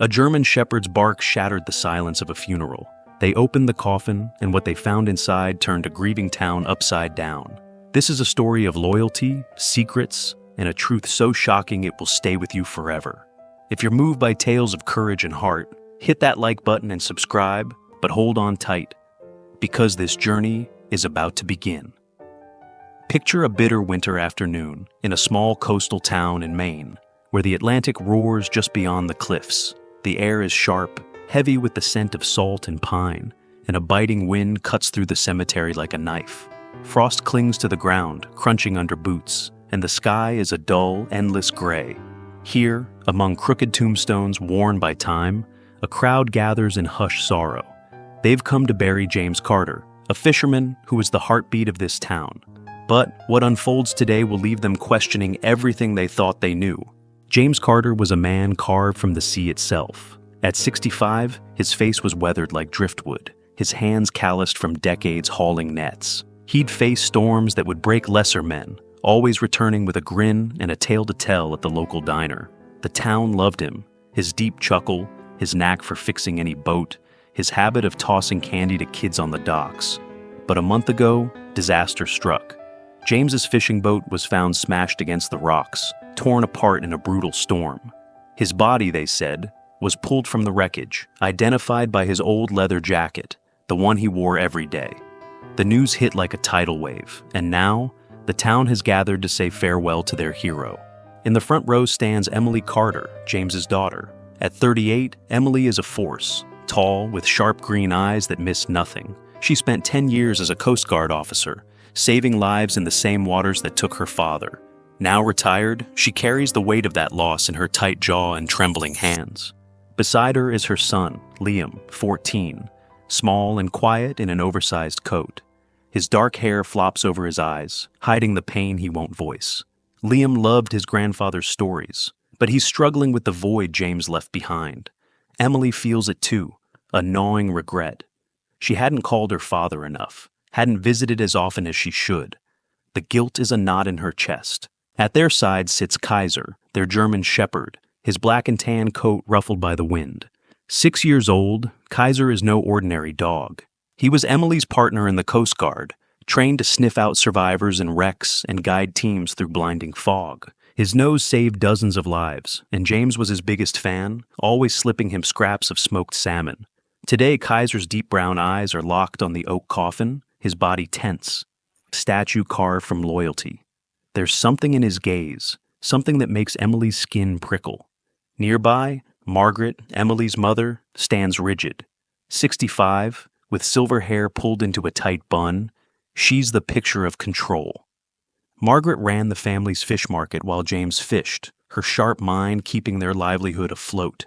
A German shepherd's bark shattered the silence of a funeral. They opened the coffin, and what they found inside turned a grieving town upside down. This is a story of loyalty, secrets, and a truth so shocking it will stay with you forever. If you're moved by tales of courage and heart, hit that like button and subscribe, but hold on tight, because this journey is about to begin. Picture a bitter winter afternoon in a small coastal town in Maine, where the Atlantic roars just beyond the cliffs. The air is sharp, heavy with the scent of salt and pine, and a biting wind cuts through the cemetery like a knife. Frost clings to the ground, crunching under boots, and the sky is a dull, endless gray. Here, among crooked tombstones worn by time, a crowd gathers in hushed sorrow. They've come to bury James Carter, a fisherman who was the heartbeat of this town. But what unfolds today will leave them questioning everything they thought they knew. James Carter was a man carved from the sea itself. At 65, his face was weathered like driftwood, his hands calloused from decades hauling nets. He'd face storms that would break lesser men, always returning with a grin and a tale to tell at the local diner. The town loved him, his deep chuckle, his knack for fixing any boat, his habit of tossing candy to kids on the docks. But a month ago, disaster struck. James's fishing boat was found smashed against the rocks, torn apart in a brutal storm. His body, they said, was pulled from the wreckage, identified by his old leather jacket, the one he wore every day. The news hit like a tidal wave, and now, the town has gathered to say farewell to their hero. In the front row stands Emily Carter, James's daughter. At 38, Emily is a force, tall, with sharp green eyes that miss nothing. She spent 10 years as a Coast Guard officer, saving lives in the same waters that took her father. Now retired, she carries the weight of that loss in her tight jaw and trembling hands. Beside her is her son, Liam, 14, small and quiet in an oversized coat. His dark hair flops over his eyes, hiding the pain he won't voice. Liam loved his grandfather's stories, but he's struggling with the void James left behind. Emily feels it too, a gnawing regret. She hadn't called her father enough, hadn't visited as often as she should. The guilt is a knot in her chest. At their side sits Kaiser, their German shepherd, his black and tan coat ruffled by the wind. 6 years old, Kaiser is no ordinary dog. He was Emily's partner in the Coast Guard, trained to sniff out survivors in wrecks and guide teams through blinding fog. His nose saved dozens of lives, and James was his biggest fan, always slipping him scraps of smoked salmon. Today, Kaiser's deep brown eyes are locked on the oak coffin, his body tense. Statue carved from loyalty. There's something in his gaze, something that makes Emily's skin prickle. Nearby, Margaret, Emily's mother, stands rigid. 65, with silver hair pulled into a tight bun, she's the picture of control. Margaret ran the family's fish market while James fished, her sharp mind keeping their livelihood afloat.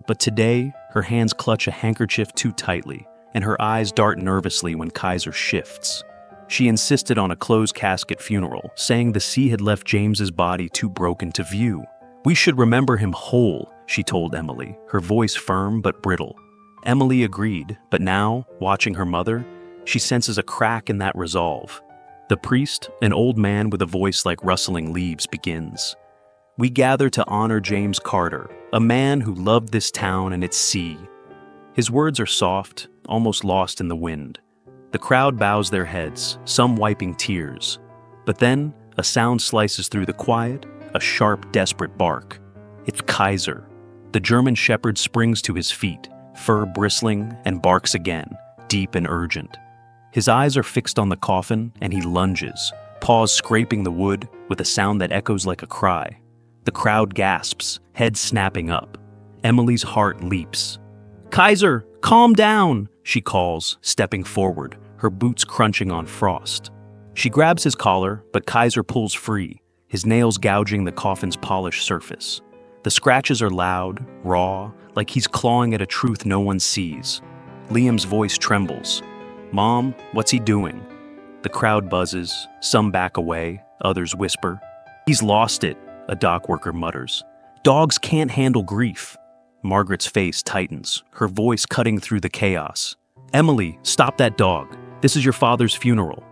But today, her hands clutch a handkerchief too tightly, and her eyes dart nervously when Kaiser shifts. She insisted on a closed casket funeral, saying the sea had left James's body too broken to view. "We should remember him whole," she told Emily, her voice firm but brittle. Emily agreed, but now, watching her mother, she senses a crack in that resolve. The priest, an old man with a voice like rustling leaves, begins. "We gather to honor James Carter, a man who loved this town and its sea." His words are soft, almost lost in the wind. The crowd bows their heads, some wiping tears. But then, a sound slices through the quiet, a sharp, desperate bark. It's Kaiser. The German shepherd springs to his feet, fur bristling, and barks again, deep and urgent. His eyes are fixed on the coffin, and he lunges, paws scraping the wood with a sound that echoes like a cry. The crowd gasps, head snapping up. Emily's heart leaps. "Kaiser, calm down," she calls, stepping forward, her boots crunching on frost. She grabs his collar, but Kaiser pulls free, his nails gouging the coffin's polished surface. The scratches are loud, raw, like he's clawing at a truth no one sees. Liam's voice trembles. "Mom, what's he doing?" The crowd buzzes, some back away, others whisper. "He's lost it," a dock worker mutters. "Dogs can't handle grief." Margaret's face tightens, her voice cutting through the chaos. "Emily, stop that dog. This is your father's funeral."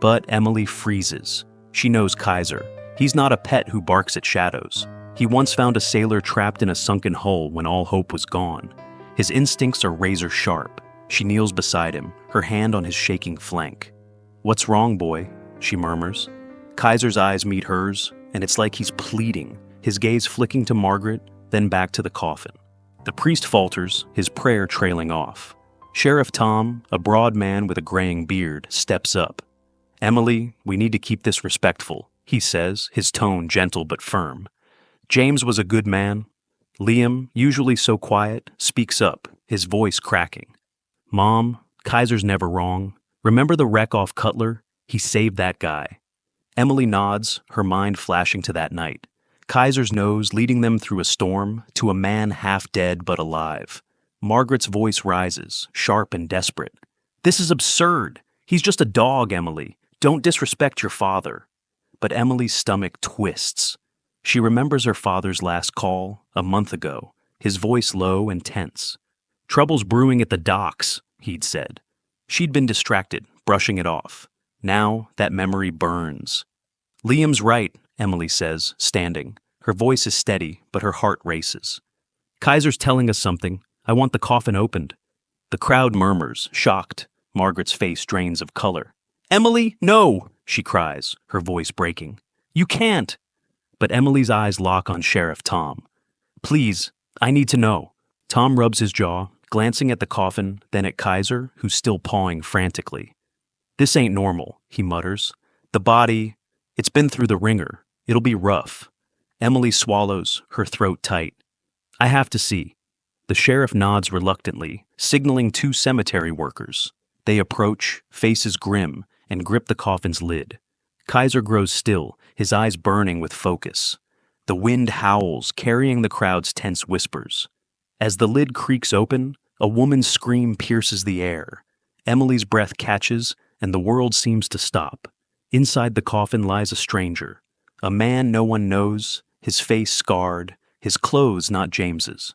But Emily freezes. She knows Kaiser. He's not a pet who barks at shadows. He once found a sailor trapped in a sunken hull when all hope was gone. His instincts are razor sharp. She kneels beside him, her hand on his shaking flank. "What's wrong, boy?" she murmurs. Kaiser's eyes meet hers, and it's like he's pleading, his gaze flicking to Margaret, then back to the coffin. The priest falters, his prayer trailing off. Sheriff Tom, a broad man with a graying beard, steps up. "Emily, we need to keep this respectful," he says, his tone gentle but firm. "James was a good man." Liam, usually so quiet, speaks up, his voice cracking. "Mom, Kaiser's never wrong. Remember the wreck off Cutler? He saved that guy." Emily nods, her mind flashing to that night. Kaiser's nose leading them through a storm to a man half dead but alive. Margaret's voice rises, sharp and desperate. "This is absurd. He's just a dog, Emily. Don't disrespect your father." But Emily's stomach twists. She remembers her father's last call, a month ago, his voice low and tense. "Trouble's brewing at the docks," he'd said. She'd been distracted, brushing it off. Now that memory burns. "Liam's right," Emily says, standing. Her voice is steady, but her heart races. "Kaiser's telling us something. I want the coffin opened." The crowd murmurs, shocked. Margaret's face drains of color. "Emily, no!" she cries, her voice breaking. "You can't!" But Emily's eyes lock on Sheriff Tom. "Please, I need to know." Tom rubs his jaw, glancing at the coffin, then at Kaiser, who's still pawing frantically. "This ain't normal," he mutters. "The body, it's been through the ringer. It'll be rough." Emily swallows, her throat tight. "I have to see." The sheriff nods reluctantly, signaling two cemetery workers. They approach, faces grim, and grip the coffin's lid. Kaiser grows still, his eyes burning with focus. The wind howls, carrying the crowd's tense whispers. As the lid creaks open, a woman's scream pierces the air. Emily's breath catches, and the world seems to stop. Inside the coffin lies a stranger, a man no one knows, his face scarred, his clothes not James's.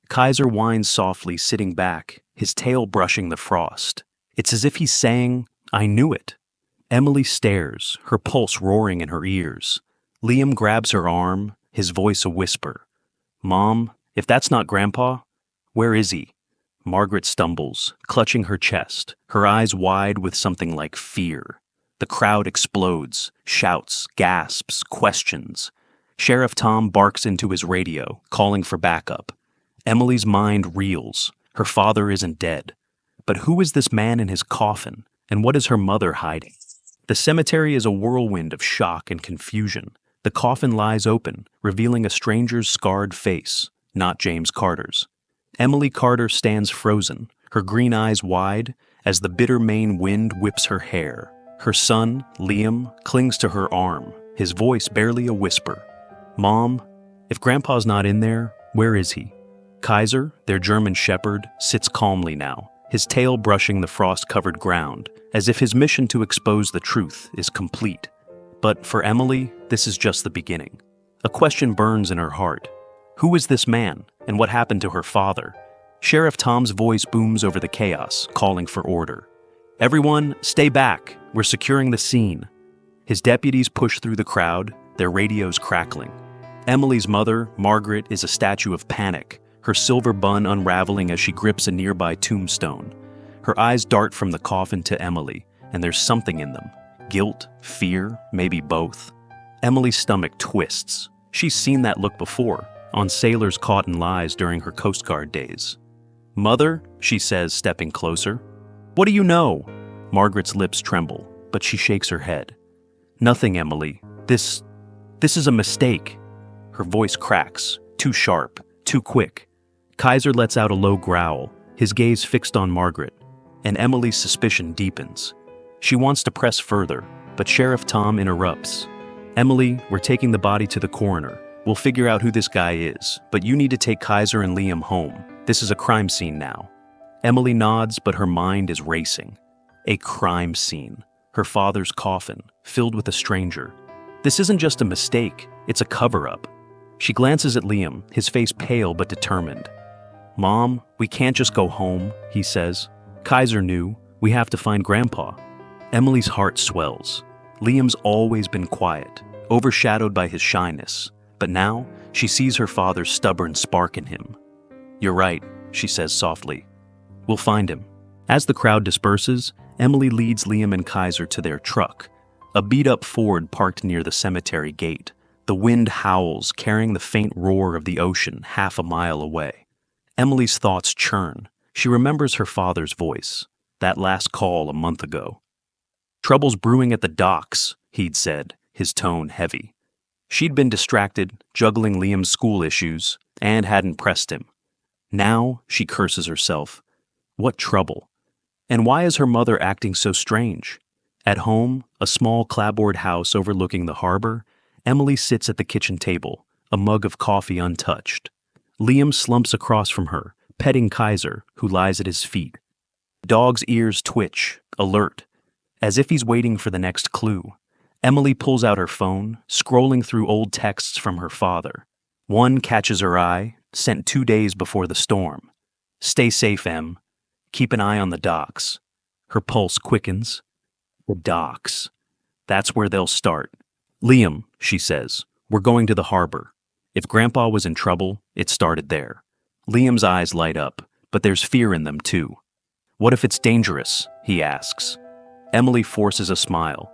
Kaiser whines softly, sitting back, his tail brushing the frost. It's as if he's saying, "I knew it." Emily stares, her pulse roaring in her ears. Liam grabs her arm, his voice a whisper. "Mom, if that's not Grandpa, where is he?" Margaret stumbles, clutching her chest, her eyes wide with something like fear. The crowd explodes, shouts, gasps, questions. Sheriff Tom barks into his radio, calling for backup. Emily's mind reels. Her father isn't dead. But who is this man in his coffin, and what is her mother hiding? The cemetery is a whirlwind of shock and confusion. The coffin lies open, revealing a stranger's scarred face, not James Carter's. Emily Carter stands frozen, her green eyes wide, as the bitter Maine wind whips her hair. Her son, Liam, clings to her arm, his voice barely a whisper. "Mom, if Grandpa's not in there, where is he?" Kaiser, their German shepherd, sits calmly now, his tail brushing the frost-covered ground, as if his mission to expose the truth is complete. But for Emily, this is just the beginning. A question burns in her heart. Who is this man, and what happened to her father? Sheriff Tom's voice booms over the chaos, calling for order. "Everyone, stay back. We're securing the scene." His deputies push through the crowd, their radios crackling. Emily's mother, Margaret, is a statue of panic, her silver bun unraveling as she grips a nearby tombstone. Her eyes dart from the coffin to Emily, and there's something in them. Guilt, fear, maybe both. Emily's stomach twists. She's seen that look before, on sailors caught in lies during her Coast Guard days. "Mother," she says, stepping closer. "What do you know?" Margaret's lips tremble, but she shakes her head. "Nothing, Emily. This is a mistake." Her voice cracks, too sharp, too quick. Kaiser lets out a low growl, his gaze fixed on Margaret, and Emily's suspicion deepens. She wants to press further, but Sheriff Tom interrupts. "Emily, we're taking the body to the coroner. We'll figure out who this guy is, but you need to take Kaiser and Liam home. This is a crime scene now." Emily nods, but her mind is racing. A crime scene. Her father's coffin, filled with a stranger. This isn't just a mistake, it's a cover-up. She glances at Liam, his face pale but determined. "Mom, we can't just go home," he says. "Kaiser knew. We have to find Grandpa." Emily's heart swells. Liam's always been quiet, overshadowed by his shyness. But now, She sees her father's stubborn spark in him. "You're right," she says softly. "We'll find him." As the crowd disperses, Emily leads Liam and Kaiser to their truck, a beat-up Ford parked near the cemetery gate. The wind howls, carrying the faint roar of the ocean half a mile away. Emily's thoughts churn. She remembers her father's voice, that last call a month ago. "Trouble's brewing at the docks," he'd said, his tone heavy. She'd been distracted, juggling Liam's school issues, and hadn't pressed him. Now she curses herself. What trouble? And why is her mother acting so strange? At home, a small clapboard house overlooking the harbor, Emily sits at the kitchen table, a mug of coffee untouched. Liam slumps across from her, petting Kaiser, who lies at his feet. The dog's ears twitch, alert, as if he's waiting for the next clue. Emily pulls out her phone, scrolling through old texts from her father. One catches her eye, sent 2 days before the storm. "Stay safe, Em. Keep an eye on the docks." Her pulse quickens. The docks. That's where they'll start. "Liam," she says, "we're going to the harbor. If Grandpa was in trouble, it started there." Liam's eyes light up, but there's fear in them too. "What if it's dangerous?" he asks. Emily forces a smile.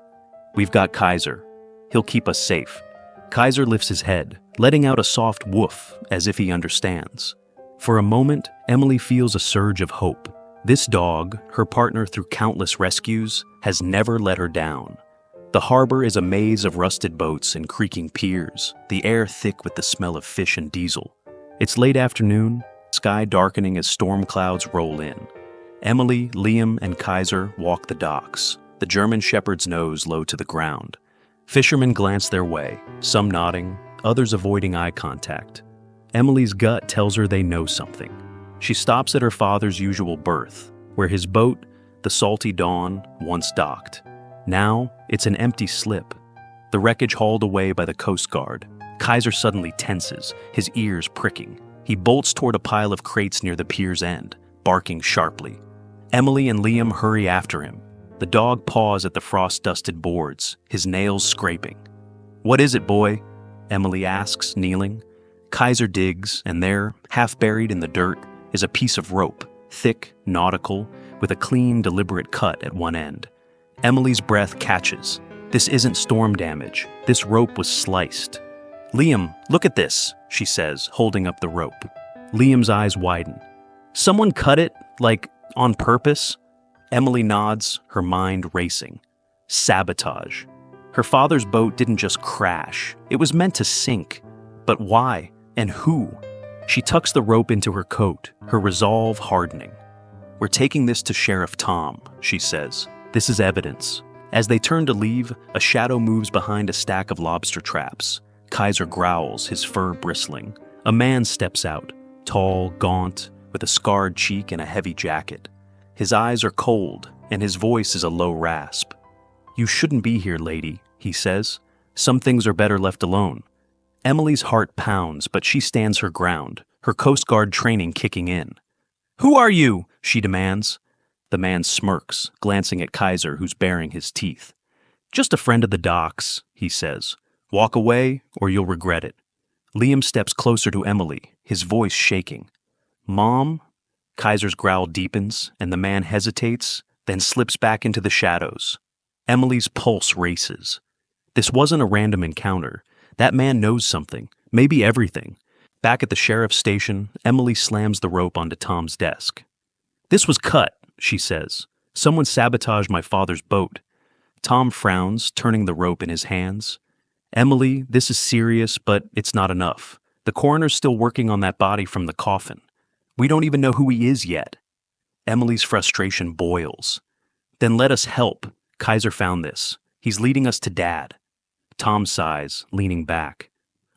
"We've got Kaiser. He'll keep us safe." Kaiser lifts his head, letting out a soft woof as if he understands. For a moment, Emily feels a surge of hope. This dog, her partner through countless rescues, has never let her down. The harbor is a maze of rusted boats and creaking piers, the air thick with the smell of fish and diesel. It's late afternoon, sky darkening as storm clouds roll in. Emily, Liam, and Kaiser walk the docks, the German shepherd's nose low to the ground. Fishermen glance their way, some nodding, others avoiding eye contact. Emily's gut tells her they know something. She stops at her father's usual berth, where his boat, the Salty Dawn, once docked. Now, it's an empty slip. The wreckage hauled away by the Coast Guard. Kaiser suddenly tenses, his ears pricking. He bolts toward a pile of crates near the pier's end, barking sharply. Emily and Liam hurry after him. The dog paws at the frost-dusted boards, his nails scraping. "What is it, boy?" Emily asks, kneeling. Kaiser digs, and there, half buried in the dirt, is a piece of rope, thick, nautical, with a clean, deliberate cut at one end. Emily's breath catches. This isn't storm damage. This rope was sliced. "Liam, look at this," she says, holding up the rope. Liam's eyes widen. "Someone cut it, like, on purpose?" Emily nods, her mind racing. Sabotage. Her father's boat didn't just crash. It was meant to sink. But why? And who? She tucks the rope into her coat, her resolve hardening. "We're taking this to Sheriff Tom," she says. "This is evidence." As they turn to leave, a shadow moves behind a stack of lobster traps. Kaiser growls, his fur bristling. A man steps out, tall, gaunt, with a scarred cheek and a heavy jacket. His eyes are cold, and his voice is a low rasp. "You shouldn't be here, lady," he says. "Some things are better left alone." Emily's heart pounds, but she stands her ground, her Coast Guard training kicking in. "Who are you?" she demands. The man smirks, glancing at Kaiser, who's baring his teeth. "Just a friend of the docks," he says. "Walk away, or you'll regret it." Liam steps closer to Emily, his voice shaking. "Mom?" Kaiser's growl deepens, and the man hesitates, then slips back into the shadows. Emily's pulse races. This wasn't a random encounter. That man knows something, maybe everything. Back at the sheriff's station, Emily slams the rope onto Tom's desk. "This was cut," she says. "Someone sabotaged my father's boat." Tom frowns, turning the rope in his hands. "Emily, this is serious, but it's not enough. The coroner's still working on that body from the coffin. We don't even know who he is yet." Emily's frustration boils. "Then let us help. Kaiser found this. He's leading us to Dad." Tom sighs, leaning back.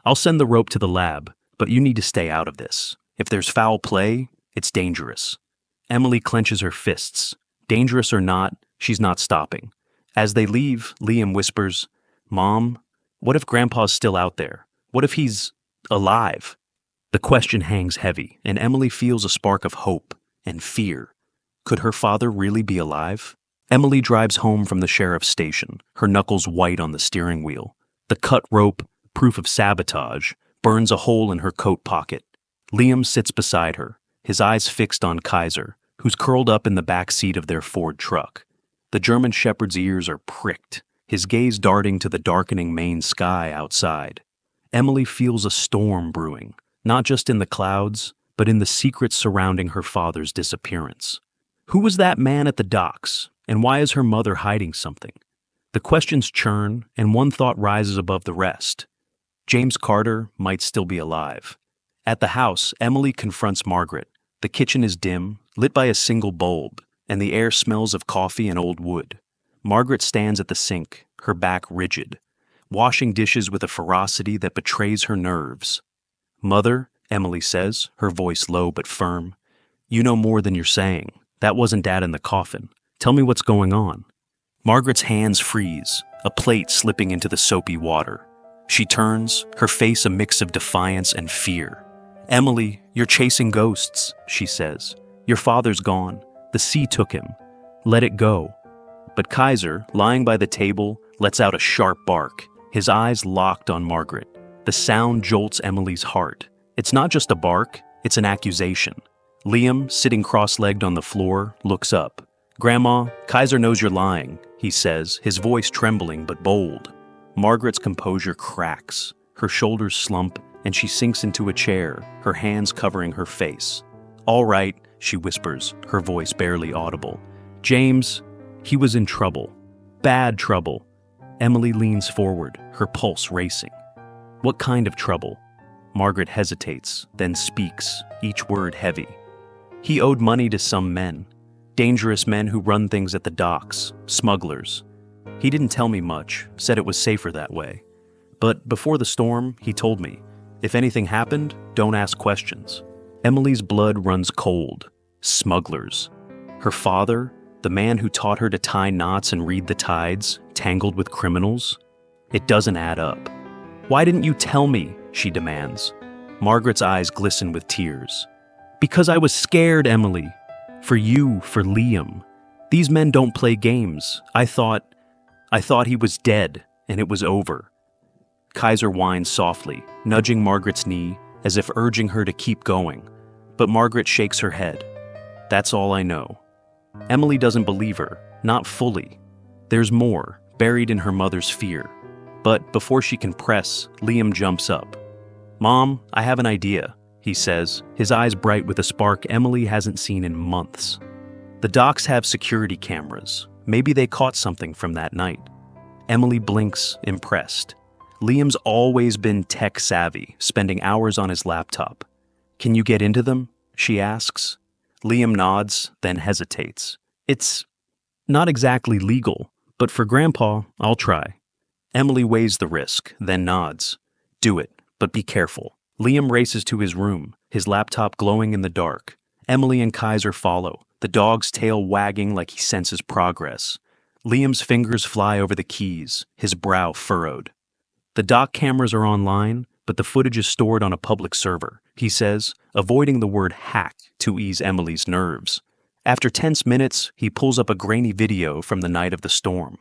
"I'll send the rope to the lab, but you need to stay out of this. If there's foul play, it's dangerous." Emily clenches her fists. Dangerous or not, she's not stopping. As they leave, Liam whispers, "Mom, what if Grandpa's still out there? What if he's alive?" The question hangs heavy, and Emily feels a spark of hope and fear. Could her father really be alive? Emily drives home from the sheriff's station, her knuckles white on the steering wheel. The cut rope, proof of sabotage, burns a hole in her coat pocket. Liam sits beside her, his eyes fixed on Kaiser, who's curled up in the back seat of their Ford truck. The German shepherd's ears are pricked, his gaze darting to the darkening Maine sky outside. Emily feels a storm brewing, not just in the clouds, but in the secrets surrounding her father's disappearance. Who was that man at the docks, and why is her mother hiding something? The questions churn, and one thought rises above the rest. James Carter might still be alive. At the house, Emily confronts Margaret. The kitchen is dim, lit by a single bulb, and the air smells of coffee and old wood. Margaret stands at the sink, her back rigid, washing dishes with a ferocity that betrays her nerves. "Mother," Emily says, her voice low but firm, "you know more than you're saying. That wasn't Dad in the coffin. Tell me what's going on." Margaret's hands freeze, a plate slipping into the soapy water. She turns, her face a mix of defiance and fear. "Emily, you're chasing ghosts," she says. "Your father's gone. The sea took him. Let it go." But Kaiser, lying by the table, lets out a sharp bark, his eyes locked on Margaret. The sound jolts Emily's heart. It's not just a bark, it's an accusation. Liam, sitting cross-legged on the floor, looks up. "Grandma, Kaiser knows you're lying," he says, his voice trembling but bold. Margaret's composure cracks, her shoulders slump, and she sinks into a chair, her hands covering her face. "All right," she whispers, her voice barely audible. "James, he was in trouble. Bad trouble." Emily leans forward, her pulse racing. "What kind of trouble?" Margaret hesitates, then speaks, each word heavy. "He owed money to some men. Dangerous men who run things at the docks, smugglers. He didn't tell me much, said it was safer that way. But before the storm, he told me, if anything happened, don't ask questions." Emily's blood runs cold. Smugglers. Her father, the man who taught her to tie knots and read the tides, tangled with criminals? It doesn't add up. "Why didn't you tell me?" she demands. Margaret's eyes glisten with tears. "Because I was scared, Emily. For you, for Liam. These men don't play games. I thought he was dead, and it was over." Kaiser whines softly, nudging Margaret's knee, as if urging her to keep going. But Margaret shakes her head. "That's all I know." Emily doesn't believe her, not fully. There's more, buried in her mother's fear. But before she can press, Liam jumps up. "Mom, I have an idea," he says, his eyes bright with a spark Emily hasn't seen in months. "The docks have security cameras. Maybe they caught something from that night." Emily blinks, impressed. Liam's always been tech-savvy, spending hours on his laptop. "Can you get into them?" she asks. Liam nods, then hesitates. "It's not exactly legal, but for Grandpa, I'll try." Emily weighs the risk, then nods. "Do it, but be careful." Liam races to his room, his laptop glowing in the dark. Emily and Kaiser follow, the dog's tail wagging like he senses progress. Liam's fingers fly over the keys, his brow furrowed. "The dock cameras are online, but the footage is stored on a public server," he says, avoiding the word hack to ease Emily's nerves. After tense minutes, he pulls up a grainy video from the night of the storm.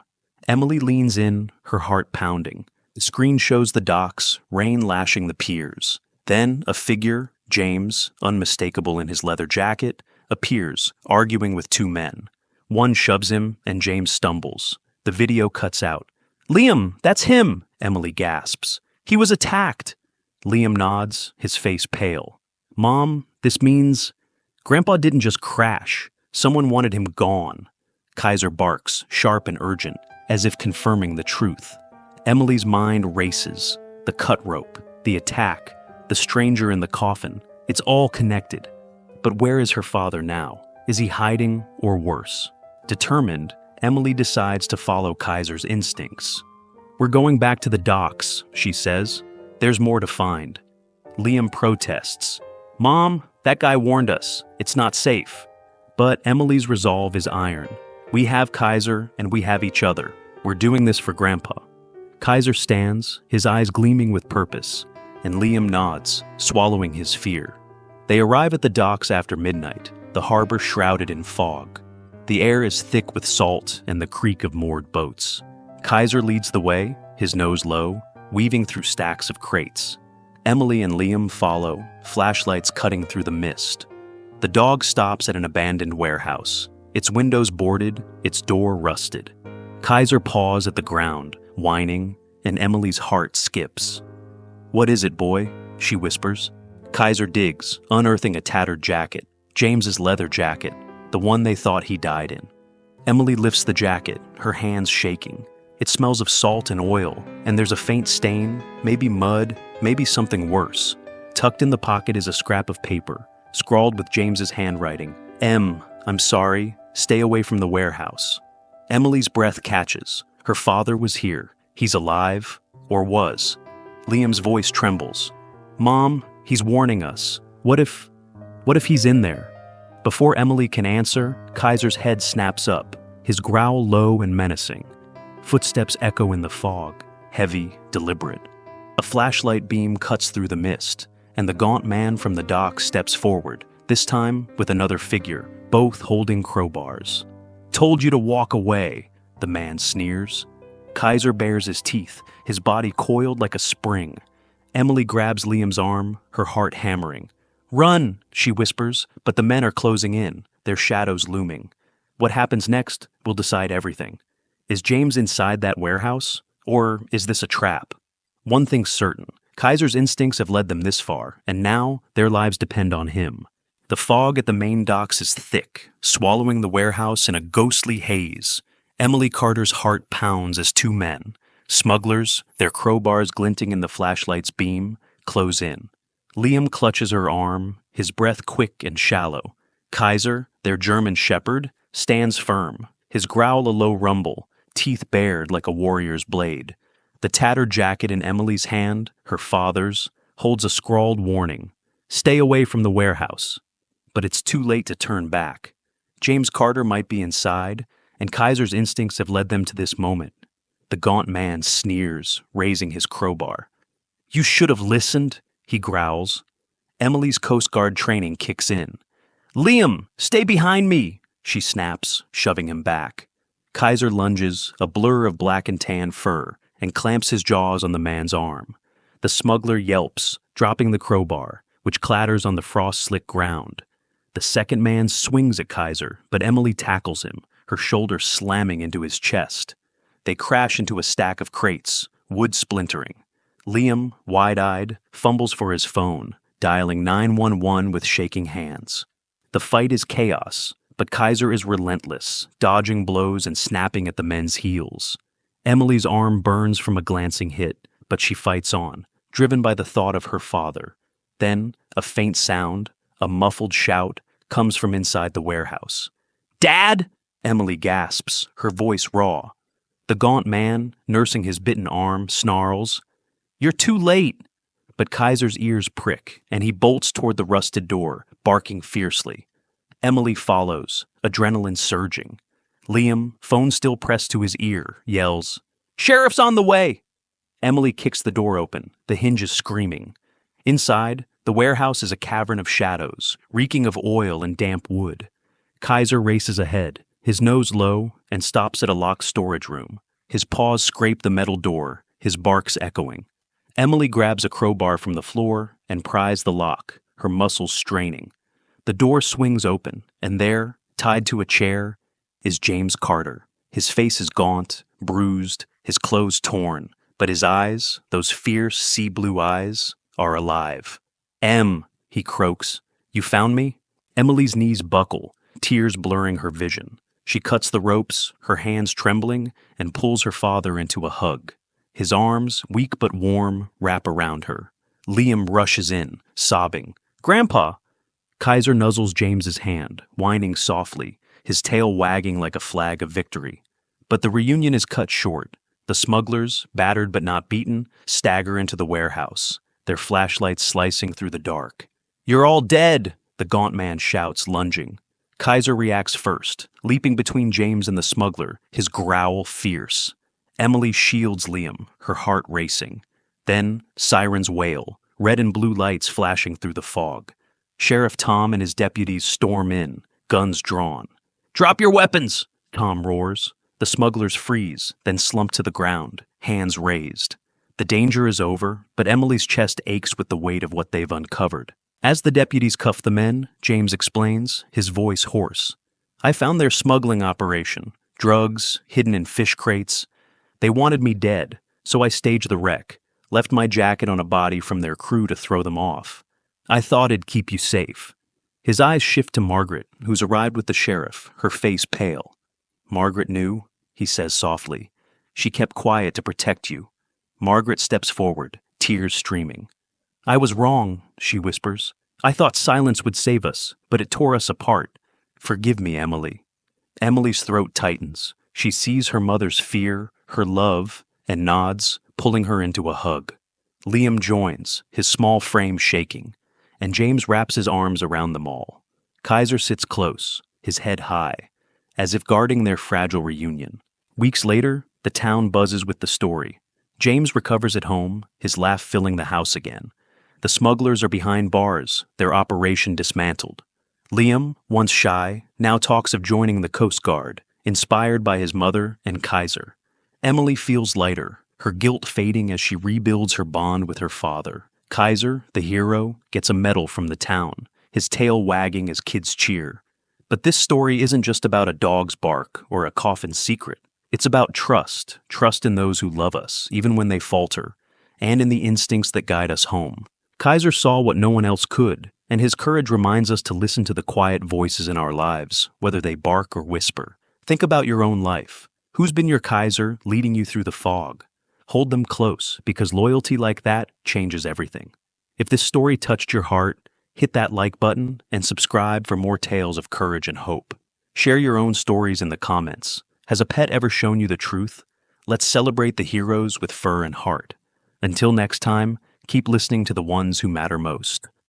Emily leans in, her heart pounding. The screen shows the docks, rain lashing the piers. Then a figure, James, unmistakable in his leather jacket, appears, arguing with two men. One shoves him, and James stumbles. The video cuts out. "Liam, that's him!" Emily gasps. "He was attacked!" Liam nods, his face pale. "Mom, this means Grandpa didn't just crash. Someone wanted him gone." Kaiser barks, sharp and urgent, as if confirming the truth. Emily's mind races. The cut rope, the attack, the stranger in the coffin. It's all connected. But where is her father now? Is he hiding or worse? Determined, Emily decides to follow Kaiser's instincts. "We're going back to the docks," she says. "There's more to find." Liam protests. "Mom, that guy warned us. It's not safe." But Emily's resolve is iron. "We have Kaiser, and we have each other. We're doing this for Grandpa." Kaiser stands, his eyes gleaming with purpose, and Liam nods, swallowing his fear. They arrive at the docks after midnight, the harbor shrouded in fog. The air is thick with salt and the creak of moored boats. Kaiser leads the way, his nose low, weaving through stacks of crates. Emily and Liam follow, flashlights cutting through the mist. The dog stops at an abandoned warehouse, its windows boarded, its door rusted. Kaiser paws at the ground, whining, and Emily's heart skips. "What is it, boy?" she whispers. Kaiser digs, unearthing a tattered jacket, James's leather jacket, the one they thought he died in. Emily lifts the jacket, her hands shaking. It smells of salt and oil, and there's a faint stain, maybe mud, maybe something worse. Tucked in the pocket is a scrap of paper, scrawled with James's handwriting. I'm sorry, stay away from the warehouse." Emily's breath catches. Her father was here. He's alive, or was. Liam's voice trembles. "Mom, he's warning us. What if he's in there?" Before Emily can answer, Kaiser's head snaps up, his growl low and menacing. Footsteps echo in the fog, heavy, deliberate. A flashlight beam cuts through the mist, and the gaunt man from the dock steps forward, this time with another figure, both holding crowbars. "Told you to walk away," the man sneers. Kaiser bares his teeth, his body coiled like a spring. Emily grabs Liam's arm, her heart hammering. "Run," she whispers, but the men are closing in, their shadows looming. What happens next will decide everything. Is James inside that warehouse, or is this a trap? One thing's certain, Kaiser's instincts have led them this far, and now their lives depend on him. The fog at the Maine docks is thick, swallowing the warehouse in a ghostly haze. Emily Carter's heart pounds as two men, smugglers, their crowbars glinting in the flashlight's beam, close in. Liam clutches her arm, his breath quick and shallow. Kaiser, their German shepherd, stands firm, his growl a low rumble, teeth bared like a warrior's blade. The tattered jacket in Emily's hand, her father's, holds a scrawled warning. "Stay away from the warehouse." But it's too late to turn back. James Carter might be inside, and Kaiser's instincts have led them to this moment. The gaunt man sneers, raising his crowbar. "You should have listened," he growls. Emily's Coast Guard training kicks in. "Liam, stay behind me," she snaps, shoving him back. Kaiser lunges, a blur of black and tan fur, and clamps his jaws on the man's arm. The smuggler yelps, dropping the crowbar, which clatters on the frost-slick ground. The second man swings at Kaiser, but Emily tackles him, her shoulder slamming into his chest. They crash into a stack of crates, wood splintering. Liam, wide-eyed, fumbles for his phone, dialing 911 with shaking hands. The fight is chaos, but Kaiser is relentless, dodging blows and snapping at the men's heels. Emily's arm burns from a glancing hit, but she fights on, driven by the thought of her father. Then, a faint sound, a muffled shout, comes from inside the warehouse. "Dad!" Emily gasps, her voice raw. The gaunt man, nursing his bitten arm, snarls, "You're too late!" But Kaiser's ears prick, and he bolts toward the rusted door, barking fiercely. Emily follows, adrenaline surging. Liam, phone still pressed to his ear, yells, "Sheriff's on the way!" Emily kicks the door open, the hinges screaming. Inside, the warehouse is a cavern of shadows, reeking of oil and damp wood. Kaiser races ahead, his nose low, and stops at a locked storage room. His paws scrape the metal door, his barks echoing. Emily grabs a crowbar from the floor and pries the lock, her muscles straining. The door swings open, and there, tied to a chair, is James Carter. His face is gaunt, bruised, his clothes torn, but his eyes, those fierce sea-blue eyes, are alive. He croaks. "You found me?" Emily's knees buckle, tears blurring her vision. She cuts the ropes, her hands trembling, and pulls her father into a hug. His arms, weak but warm, wrap around her. Liam rushes in, sobbing. "Grandpa!" Kaiser nuzzles James's hand, whining softly, his tail wagging like a flag of victory. But the reunion is cut short. The smugglers, battered but not beaten, stagger into the warehouse, their flashlights slicing through the dark. "You're all dead!" the gaunt man shouts, lunging. Kaiser reacts first, leaping between James and the smuggler, his growl fierce. Emily shields Liam, her heart racing. Then, sirens wail, red and blue lights flashing through the fog. Sheriff Tom and his deputies storm in, guns drawn. "Drop your weapons!" Tom roars. The smugglers freeze, then slump to the ground, hands raised. The danger is over, but Emily's chest aches with the weight of what they've uncovered. As the deputies cuff the men, James explains, his voice hoarse. I found their smuggling operation. Drugs, hidden in fish crates. They wanted me dead, so I staged the wreck, left my jacket on a body from their crew to throw them off. I thought it'd keep you safe. His eyes shift to Margaret, who's arrived with the sheriff, her face pale. Margaret knew, he says softly. She kept quiet to protect you. Margaret steps forward, tears streaming. I was wrong, she whispers. I thought silence would save us, but it tore us apart. Forgive me, Emily. Emily's throat tightens. She sees her mother's fear, her love, and nods, pulling her into a hug. Liam joins, his small frame shaking, and James wraps his arms around them all. Kaiser sits close, his head high, as if guarding their fragile reunion. Weeks later, the town buzzes with the story. James recovers at home, his laugh filling the house again. The smugglers are behind bars, their operation dismantled. Liam, once shy, now talks of joining the Coast Guard, inspired by his mother and Kaiser. Emily feels lighter, her guilt fading as she rebuilds her bond with her father. Kaiser, the hero, gets a medal from the town, his tail wagging as kids cheer. But this story isn't just about a dog's bark or a coffin's secret. It's about trust in those who love us, even when they falter, and in the instincts that guide us home. Kaiser saw what no one else could, and his courage reminds us to listen to the quiet voices in our lives, whether they bark or whisper. Think about your own life. Who's been your Kaiser leading you through the fog? Hold them close, because loyalty like that changes everything. If this story touched your heart, hit that like button and subscribe for more tales of courage and hope. Share your own stories in the comments. Has a pet ever shown you the truth? Let's celebrate the heroes with fur and heart. Until next time, keep listening to the ones who matter most.